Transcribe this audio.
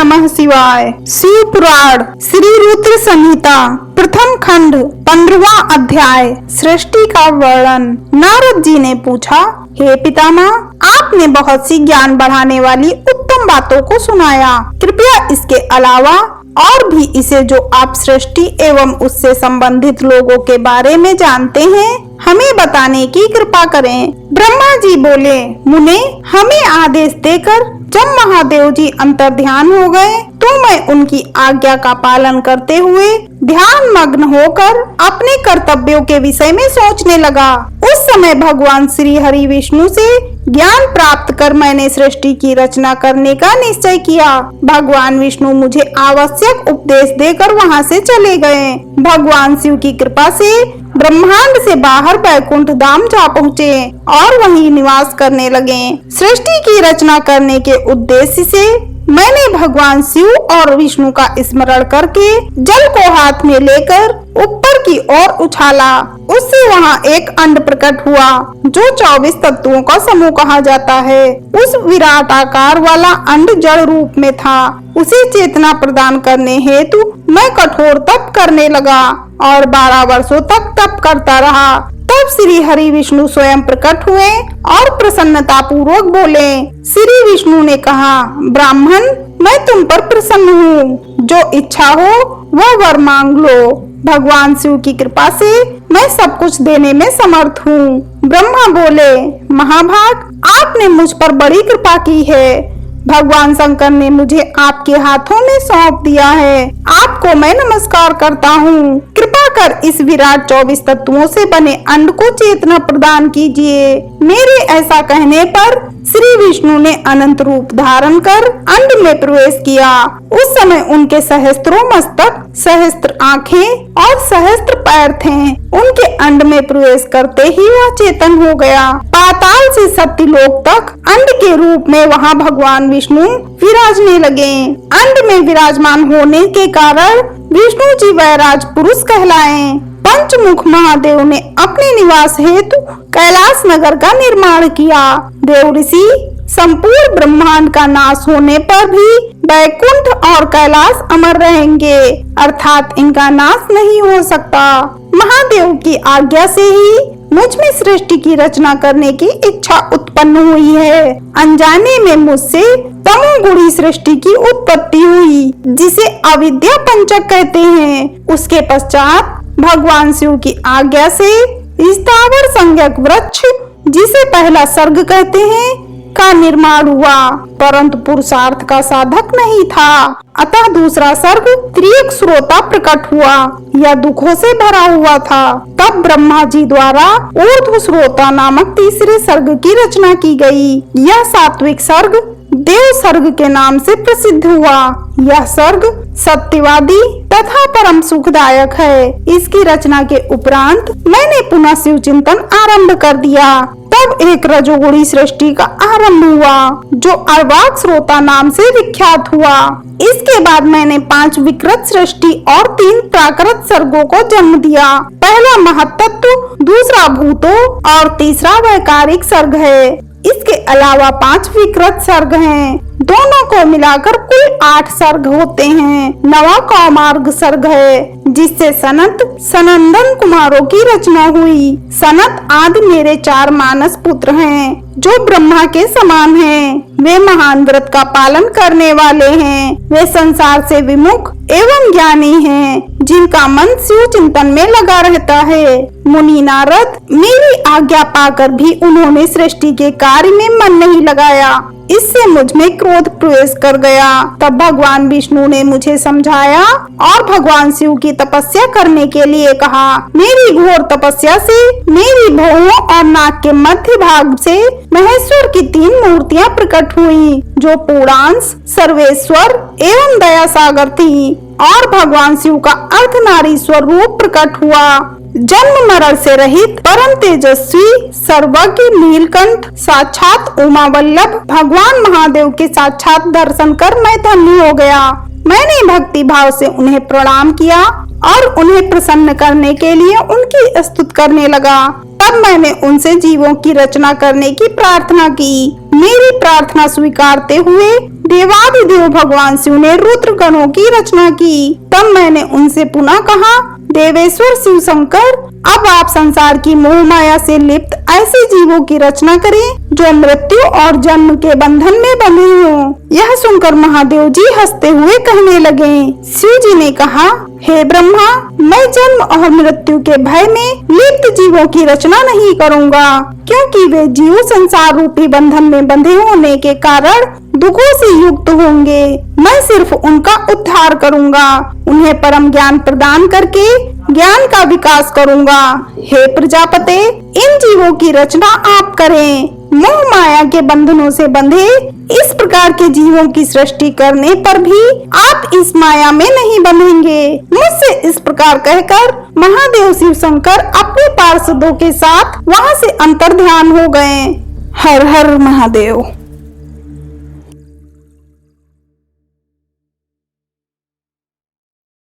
नमः शिवाय। शिव पुराण श्री रुद्र संहिता प्रथम खंड 15वां अध्याय सृष्टि का वर्णन। नारद जी ने पूछा, हे पितामह, आपने बहुत सी ज्ञान बढ़ाने वाली उत्तम बातों को सुनाया। कृपया इसके अलावा और भी इसे जो आप सृष्टि एवं उससे संबंधित लोगों के बारे में जानते हैं हमें बताने की कृपा करें। ब्रह्मा जी बोले, मुने, हमें आदेश देकर जब महादेव जी अंतर्ध्यान हो गए तो मैं उनकी आज्ञा का पालन करते हुए ध्यान मग्न होकर अपने कर्तव्यों के विषय में सोचने लगा। उस समय भगवान श्री हरि विष्णु से ज्ञान प्राप्त कर मैंने सृष्टि की रचना करने का निश्चय किया। भगवान विष्णु मुझे आवश्यक उपदेश देकर वहां से चले गए। भगवान शिव की कृपा से ब्रह्मांड से बाहर बैकुंठ धाम जा पहुँचे और वहीं निवास करने लगे। सृष्टि की रचना करने के उद्देश्य से मैंने भगवान शिव और विष्णु का स्मरण करके जल को हाथ में लेकर ऊपर की ओर उछाला। उससे वहाँ एक अंड प्रकट हुआ जो 24 तत्वों का समूह कहा जाता है। उस विराट आकार वाला अंड जड़ रूप में था। उसे चेतना प्रदान करने हेतु मैं कठोर तप करने लगा और 12 वर्षों तक तप करता रहा। तब श्री हरि विष्णु स्वयं प्रकट हुए और प्रसन्नता पूर्वक बोले। श्री विष्णु ने कहा, ब्राह्मण, मैं तुम पर प्रसन्न हूँ। जो इच्छा हो वह वर मांग लो। भगवान शिव की कृपा से मैं सब कुछ देने में समर्थ हूँ। ब्रह्मा बोले, महाभाग, आपने मुझ पर बड़ी कृपा की है। भगवान शंकर ने मुझे आपके हाथों में सौंप दिया है। आपको मैं नमस्कार करता हूँ। कृपा कर इस विराट 24 तत्वों से बने अंड को चेतना प्रदान कीजिए। मेरे ऐसा कहने पर श्री विष्णु ने अनंत रूप धारण कर अंड में प्रवेश किया। उस समय उनके सहस्त्रों मस्तक, सहस्त्र आँखें और सहस्त्र पैर थे। उनके अंड में प्रवेश करते ही वह चेतन हो गया। पाताल से सत्यलोक तक अंड के रूप में वहाँ भगवान विष्णु विराजने लगे। अंड में विराजमान होने के कारण विष्णु जी वैराज पुरुष कहलाए। पंचमुख महादेव ने अपने निवास हेतु कैलाश नगर का निर्माण किया। देव ऋषि संपूर्ण ब्रह्मांड का नाश होने पर भी बैकुंठ और कैलाश अमर रहेंगे, अर्थात इनका नाश नहीं हो सकता। महादेव की आज्ञा से ही मुझ में सृष्टि की रचना करने की इच्छा उत्पन्न हुई है। अनजाने में मुझसे तमोगुणी सृष्टि की उत्पत्ति हुई, जिसे अविद्या पंचक कहते हैं। उसके पश्चात भगवान शिव की आज्ञा से स्थावर संज्ञक वृक्ष, जिसे पहला सर्ग कहते हैं, का निर्माण हुआ, परंतु पुरुषार्थ का साधक नहीं था। अतः दूसरा सर्ग त्रियुग श्रोता प्रकट हुआ। यह दुखों से भरा हुआ था। तब ब्रह्मा जी द्वारा ऊर्ध्व श्रोता नामक तीसरे सर्ग की रचना की गई। यह सात्विक सर्ग देव सर्ग के नाम से प्रसिद्ध हुआ। यह सर्ग सत्यवादी तथा परम सुखदायक है। इसकी रचना के उपरांत मैंने पुनः शिव चिंतन आरंभ कर दिया। तब एक रजोगुणी सृष्टि का आरंभ हुआ जो अर्वाक श्रोता नाम से विख्यात हुआ। इसके बाद मैंने 5 विकृत सृष्टि और 3 प्राकृत सर्गों को जन्म दिया। पहला महत्तत्व, दूसरा भूतों और तीसरा वैकारिक सर्ग है। इसके अलावा 5 विकृत सर्ग हैं। दोनों को मिलाकर कुल 8 सर्ग होते हैं। नवा कौमार्ग सर्ग है, जिससे सनत सनंदन कुमारों की रचना हुई। सनत आदि मेरे 4 मानस पुत्र हैं, जो ब्रह्मा के समान हैं। वे महान व्रत का पालन करने वाले हैं। वे संसार से विमुख एवं ज्ञानी हैं, जिनका मन शिव चिंतन में लगा रहता है। मुनि नारद, मेरी आज्ञा पाकर भी उन्होंने सृष्टि के कार्य में मन नहीं लगाया। इससे मुझ में क्रोध प्रवेश कर गया। तब भगवान विष्णु ने मुझे समझाया और भगवान शिव की तपस्या करने के लिए कहा। मेरी घोर तपस्या से मेरी भौहों और नाक के मध्य भाग से महेश्वर की 3 मूर्तियां प्रकट हुई, जो पूर्णांश, सर्वेश्वर एवं दया सागर थी, और भगवान शिव का अर्धनारीश्वर रूप प्रकट हुआ। जन्म मरण से रहित परम तेजस्वी सर्वज्ञ नीलकंठ साक्षात उमा वल्लभ भगवान महादेव के साक्षात दर्शन कर मैं धन्य हो गया। मैंने भक्ति भाव से उन्हें प्रणाम किया और उन्हें प्रसन्न करने के लिए उनकी स्तुति करने लगा। तब मैंने उनसे जीवों की रचना करने की प्रार्थना की। मेरी प्रार्थना स्वीकारते हुए देवादिदेव भगवान शिव ने रुद्र गणों की रचना की। तब मैंने उनसे पुनः कहा, देवेश्वर शिव शंकर, अब आप संसार की मोह माया से लिप्त ऐसे जीवों की रचना करें जो मृत्यु और जन्म के बंधन में बंधे हों। यह सुनकर महादेव जी हंसते हुए कहने लगे। शिव जी ने कहा, हे ब्रह्मा, मैं जन्म और मृत्यु के भय में लिप्त जीवों की रचना नहीं करूँगा, क्योंकि वे जीव संसार रूपी बंधन में बंधे होने के कारण दुखों से युक्त होंगे। मैं सिर्फ उनका उद्धार करूँगा, उन्हें परम ज्ञान प्रदान करके ज्ञान का विकास करूँगा। हे प्रजापते, इन जीवों की रचना आप करें। मोह माया के बंधनों से बंधे इस प्रकार के जीवों की सृष्टि करने पर भी आप इस माया में नहीं बंधेंगे। मुझसे इस प्रकार कहकर महादेव शिव शंकर अपने पार्षदों के साथ वहां से अंतर्ध्यान हो गए। हर हर महादेव।